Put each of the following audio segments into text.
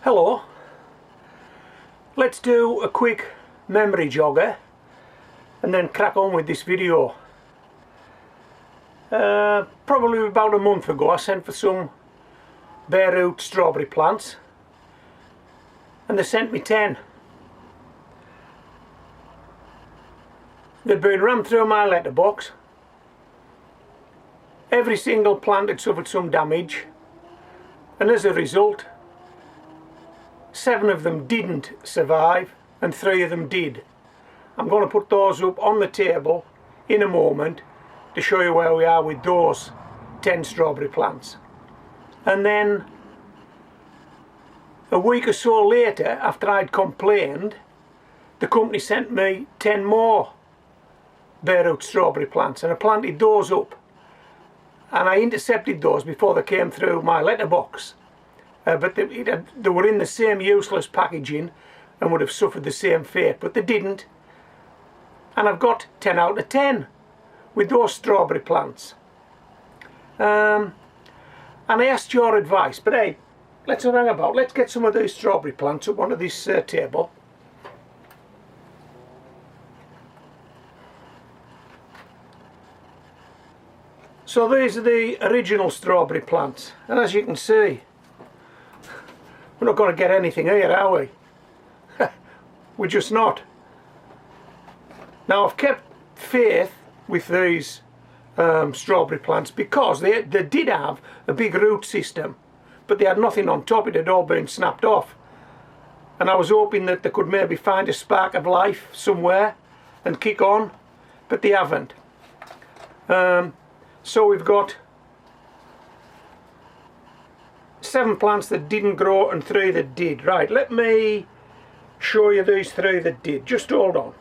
Hello, let's do a quick memory jogger and then crack on with this video. Probably about a month ago I sent for some bare root strawberry plants and they sent me 10. They'd been rammed through my letterbox. Every single plant had suffered some damage, and as a result 7 of them didn't survive and 3 of them did. I'm going to put those up on the table in a moment to show you where we are with those 10 strawberry plants. And then a week or so later, after I'd complained, the company sent me 10 more bare root strawberry plants, and I planted those up, and I intercepted those before they came through my letterbox. But they were in the same useless packaging and would have suffered the same fate, but they didn't. And I've got 10 out of 10 with those strawberry plants. And I asked your advice, but hey, let's not hang about. Let's get some of these strawberry plants up onto this table. So these are the original strawberry plants, and as you can see, we're not going to get anything here, are we? We're just not. Now I've kept faith with these strawberry plants because they did have a big root system, but they had nothing on top. It had all been snapped off, and I was hoping that they could maybe find a spark of life somewhere and kick on, but they haven't. So we've got 7 plants that didn't grow and 3 that did. Right, let me show you these 3 that did. Just hold on.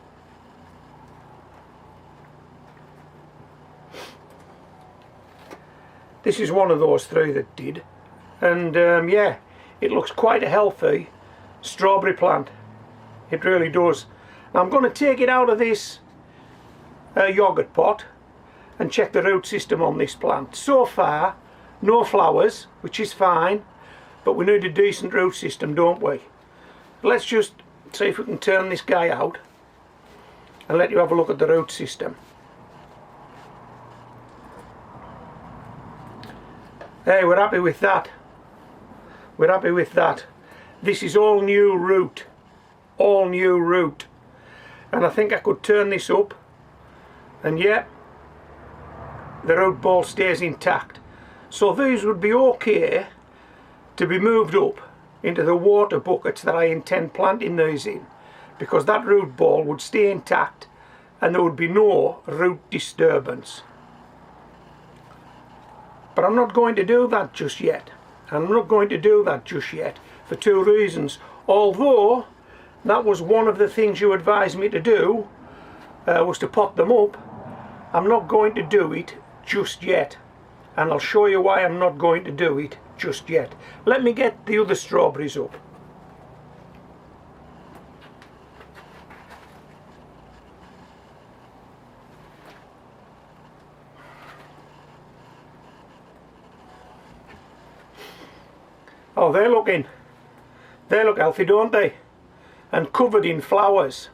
This is one of those 3 that did, and yeah, it looks quite a healthy strawberry plant. It really does. Now I'm going to take it out of this yogurt pot and check the root system on this plant. So far no flowers, which is fine, but we need a decent root system, don't we? Let's just see if we can turn this guy out and let you have a look at the root system. Hey, we're happy with that. We're happy with that. This is all new root. All new root. And I think I could turn this up, and yeah, the root ball stays intact. So these would be okay to be moved up into the water buckets that I intend planting these in, because that root ball would stay intact and there would be no root disturbance. But I'm not going to do that just yet. I'm not going to do that just yet for 2 reasons. Although that was one of the things you advised me to do, was to pot them up. I'm not going to do it just yet, and I'll show you why I'm not going to do it just yet. Let me get the other strawberries up. Oh, they look healthy, don't they? And covered in flowers.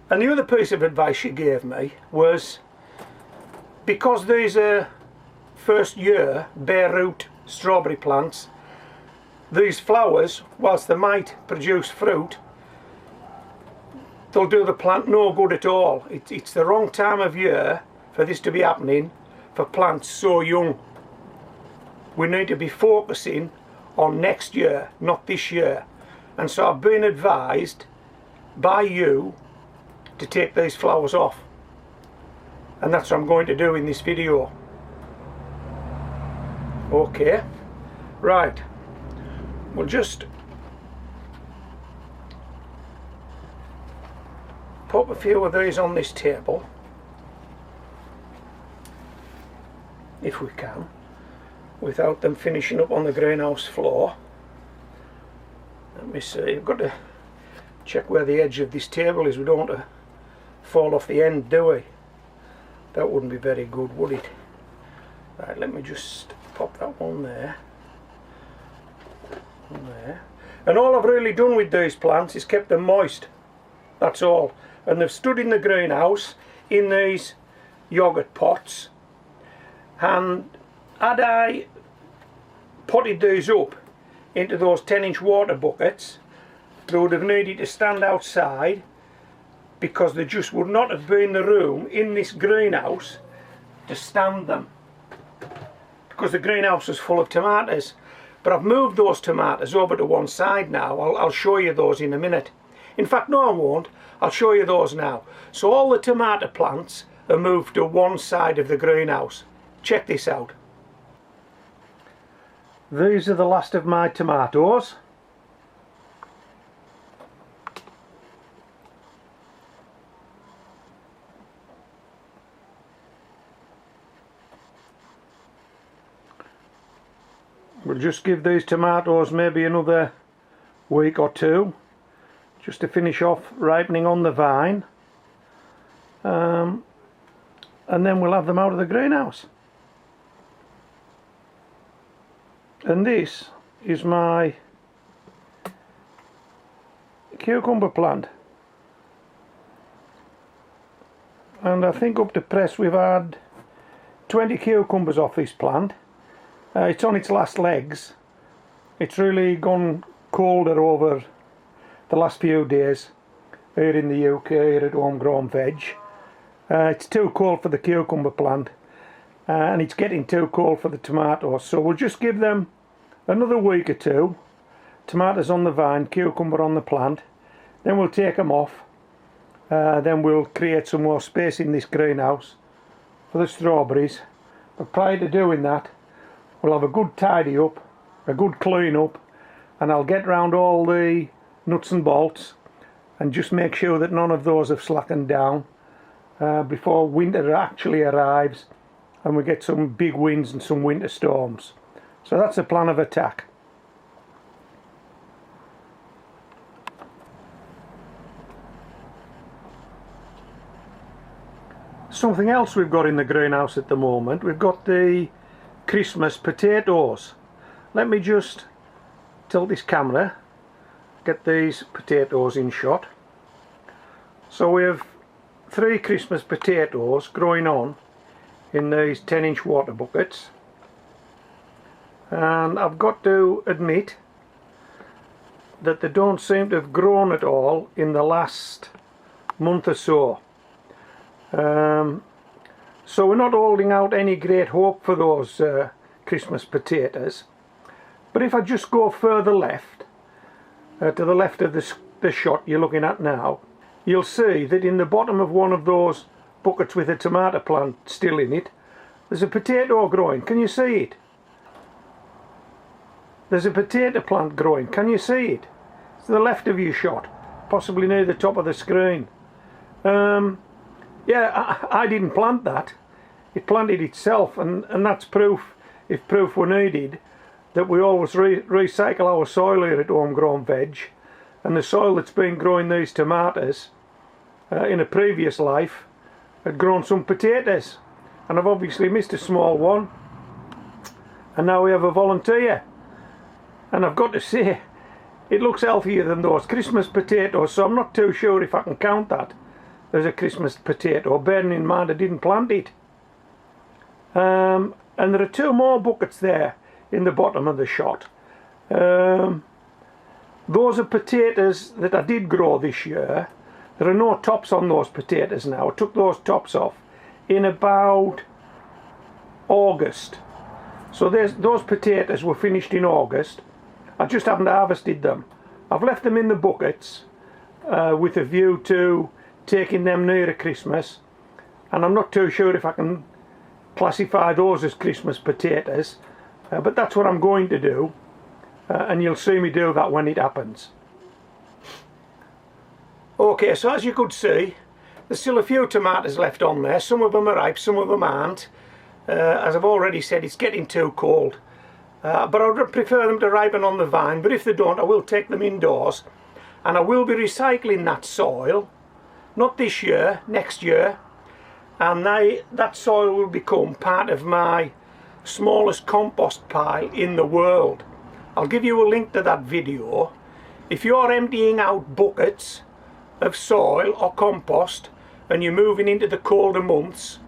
And the other piece of advice she gave me was, because these are first year bare root strawberry plants, these flowers, whilst they might produce fruit, they'll do the plant no good at all. It's the wrong time of year for this to be happening for plants so young. We need to be focusing on next year, not this year. And so I've been advised by you to take these flowers off, and that's what I'm going to do in this video. Okay, right, we'll just pop a few of these on this table if we can, without them finishing up on the greenhouse floor. Let me see, you've got to check where the edge of this table is. We don't want to fall off the end, do we? That wouldn't be very good, would it? Right, let me just pop that one there. there, and all I've really done with these plants is kept them moist, that's all. And they've stood in the greenhouse in these yogurt pots, and had I potted these up into those 10-inch water buckets, they would have needed to stand outside because there just would not have been the room in this greenhouse to stand them, because the greenhouse was full of tomatoes. But I've moved those tomatoes over to one side now. I'll show you those in a minute. In fact, no, I won't. I'll show you those now. So all the tomato plants are moved to one side of the greenhouse. Check this out. These are the last of my tomatoes. We'll just give these tomatoes maybe another week or two just to finish off ripening on the vine, and then we'll have them out of the greenhouse. And this is my cucumber plant, and I think up to press we've had 20 cucumbers off this plant. It's on its last legs. It's really gone colder over the last few days here in the UK, here at Homegrown Veg. It's too cold for the cucumber plant, and it's getting too cold for the tomatoes, so we'll just give them another week or two. Tomatoes on the vine, cucumber on the plant, then we'll take them off. Then we'll create some more space in this greenhouse for the strawberries. But prior to doing that, we'll have a good tidy up, a good clean up, and I'll get round all the nuts and bolts and just make sure that none of those have slackened down before winter actually arrives and we get some big winds and some winter storms. So that's the plan of attack. Something else we've got in the greenhouse at the moment, we've got the Christmas potatoes. Let me just tilt this camera, get these potatoes in shot. So we have 3 Christmas potatoes growing on in these 10-inch water buckets, and I've got to admit that they don't seem to have grown at all in the last month or so. So we're not holding out any great hope for those Christmas potatoes. But if I just go further left, to the left of the shot you're looking at now, you'll see that in the bottom of one of those buckets with a tomato plant still in it, there's a potato growing. Can you see it? There's a potato plant growing. Can you see it? It's to the left of your shot, possibly near the top of the screen. Yeah, I didn't plant that. It planted itself, and that's proof, if proof were needed, that we always recycle our soil here at Homegrown Veg, and the soil that's been growing these tomatoes in a previous life had grown some potatoes, and I've obviously missed a small one, and now we have a volunteer, and I've got to say it looks healthier than those Christmas potatoes, so I'm not too sure if I can count that as a Christmas potato, bearing in mind I didn't plant it. And there are 2 more buckets there in the bottom of the shot. Those are potatoes that I did grow this year. There are no tops on those potatoes now. I took those tops off in about August. So those potatoes were finished in August. I just haven't harvested them. I've left them in the buckets with a view to taking them nearer Christmas, and I'm not too sure if I can classify those as Christmas potatoes, but that's what I'm going to do, and you'll see me do that when it happens. Okay, so as you could see, there's still a few tomatoes left on there. Some of them are ripe, some of them aren't. As I've already said, it's getting too cold, but I would prefer them to ripen on the vine, but if they don't, I will take them indoors, and I will be recycling that soil. Not this year, next year, and that soil will become part of my smallest compost pile in the world. I'll give you a link to that video. If you're emptying out buckets of soil or compost and you're moving into the colder months,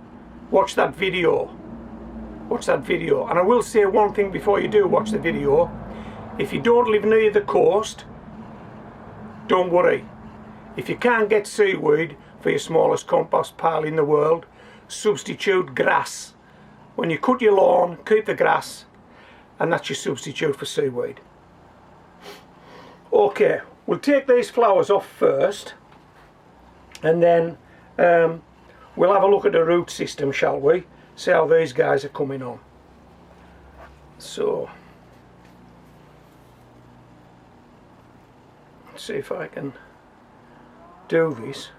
watch that video. Watch that video. And I will say one thing before you do watch the video. If you don't live near the coast, don't worry. If you can't get seaweed for your smallest compost pile in the world, substitute grass. When you cut your lawn, keep the grass, and that's your substitute for seaweed. Okay, we'll take these flowers off first, and then we'll have a look at the root system, shall we? See how these guys are coming on. So, let's see if I can do this.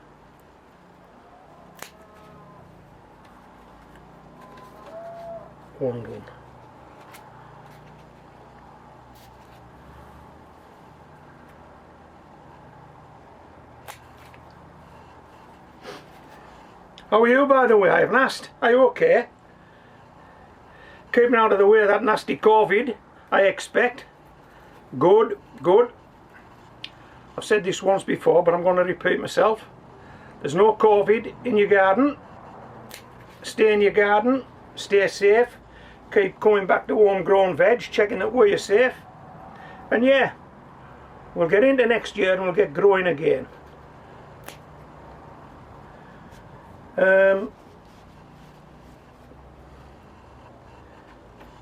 One. How are you, by the way? I haven't asked. Are you okay? Keeping out of the way of that nasty COVID, I expect. Good, good. I've said this once before, but I'm going to repeat myself. There's no COVID in your garden. Stay in your garden. Stay safe. Keep coming back to homegrown veg, checking that we're safe. And yeah, we'll get into next year and we'll get growing again.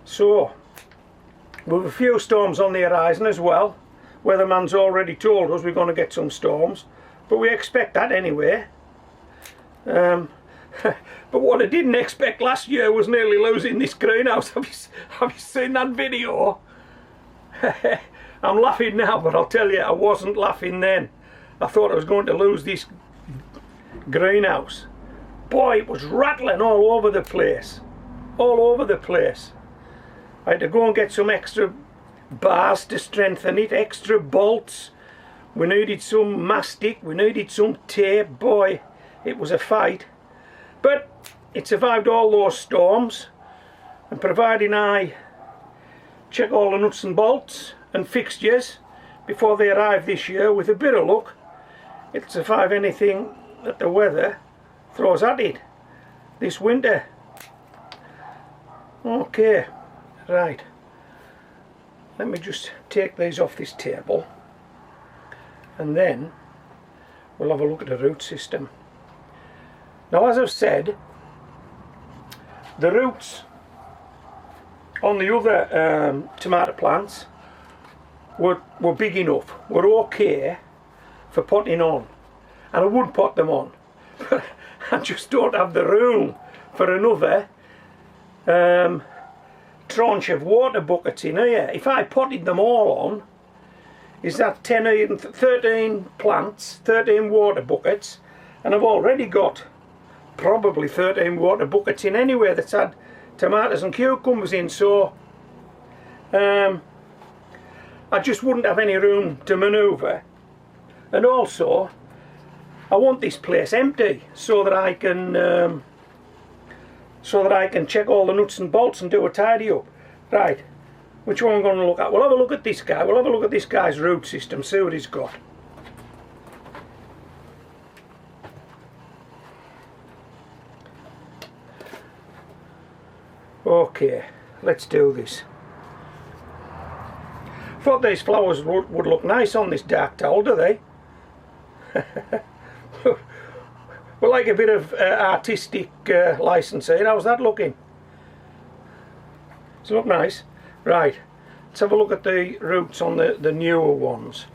So, we have a few storms on the horizon as well. Weatherman's already told us we're going to get some storms, but we expect that anyway. But what I didn't expect last year was nearly losing this greenhouse. Have you seen that video? I'm laughing now, but I'll tell you, I wasn't laughing then. I thought I was going to lose this greenhouse. Boy, it was rattling all over the place. All over the place. I had to go and get some extra bars to strengthen it, extra bolts. We needed some mastic, we needed some tape. Boy, it was a fight. But it survived all those storms, and providing I check all the nuts and bolts and fixtures before they arrive this year, with a bit of luck, it'll survive anything that the weather throws at it this winter. Okay, right. Let me just take these off this table, and then we'll have a look at the root system. Now, as I've said, the roots on the other tomato plants were big enough, were okay for potting on, and I would pot them on, but I just don't have the room for another tranche of water buckets in here. If I potted them all on, is that 13 plants, 13 water buckets, and I've already got probably 13 water buckets in anyway that's had tomatoes and cucumbers in, so I just wouldn't have any room to manoeuvre. And also I want this place empty so that I can check all the nuts and bolts and do a tidy up. Right, which one I'm going to look at? We'll have a look at this guy. We'll have a look at this guy's root system, see what he's got. Okay, let's do this. Thought these flowers would look nice on this dark towel, do they? Well, like a bit of artistic license here. How's that looking? Does it look nice? Right, let's have a look at the roots on the newer ones.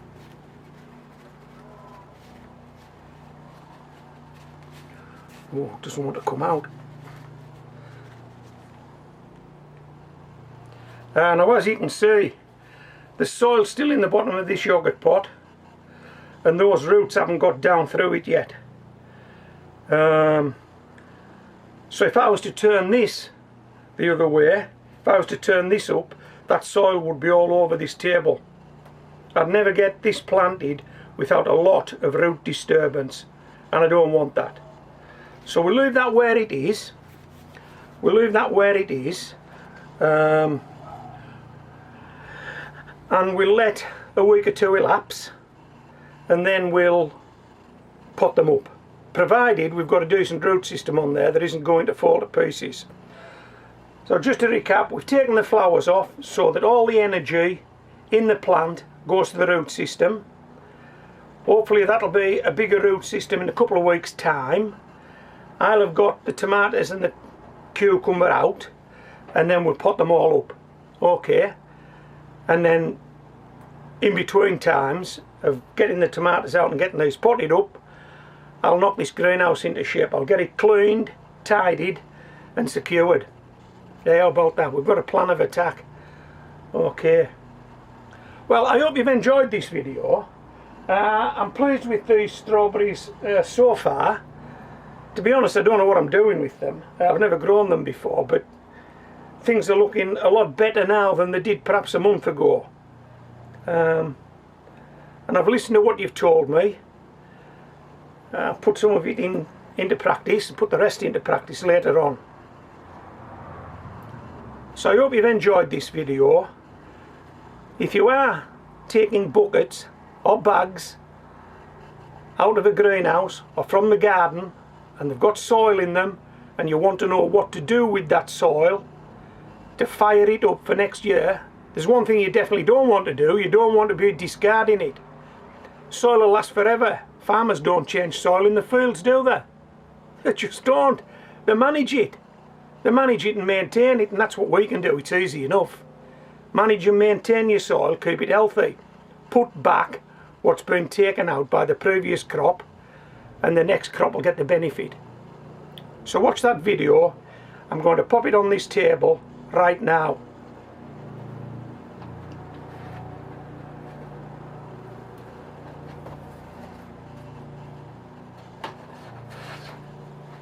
Oh, it doesn't want to come out. Now, as you can see, the soil's still in the bottom of this yogurt pot, and those roots haven't got down through it yet. So if I was to turn this the other way, if I was to turn this up, that soil would be all over this table. I'd never get this planted without a lot of root disturbance, and I don't want that. So we'll leave that where it is. We'll leave that where it is. and we'll let a week or two elapse, and then we'll pot them up, provided we've got a decent root system on there that isn't going to fall to pieces. So just to recap, we've taken the flowers off so that all the energy in the plant goes to the root system. Hopefully that'll be a bigger root system in a couple of weeks' time. I'll have got the tomatoes and the cucumber out, and then we'll pot them all up. Okay, and then in between times of getting the tomatoes out and getting these potted up, I'll knock this greenhouse into shape. I'll get it cleaned, tidied and secured. Yeah, how about that? We've got a plan of attack. Okay. Well, I hope you've enjoyed this video. I'm pleased with these strawberries so far. To be honest, I don't know what I'm doing with them. I've never grown them before, but things are looking a lot better now than they did perhaps a month ago. And I've listened to what you've told me. I'll put some of it into practice and put the rest into practice later on. So I hope you've enjoyed this video. If you are taking buckets or bags out of a greenhouse or from the garden and they've got soil in them and you want to know what to do with that soil to fire it up for next year, there's one thing you definitely don't want to do. You don't want to be discarding it. Soil will last forever. Farmers don't change soil in the fields, do they? They just don't. They manage it. They manage it and maintain it, and that's what we can do. It's easy enough. Manage and maintain your soil, keep it healthy. Put back what's been taken out by the previous crop, and the next crop will get the benefit. So watch that video. I'm going to pop it on this table right now.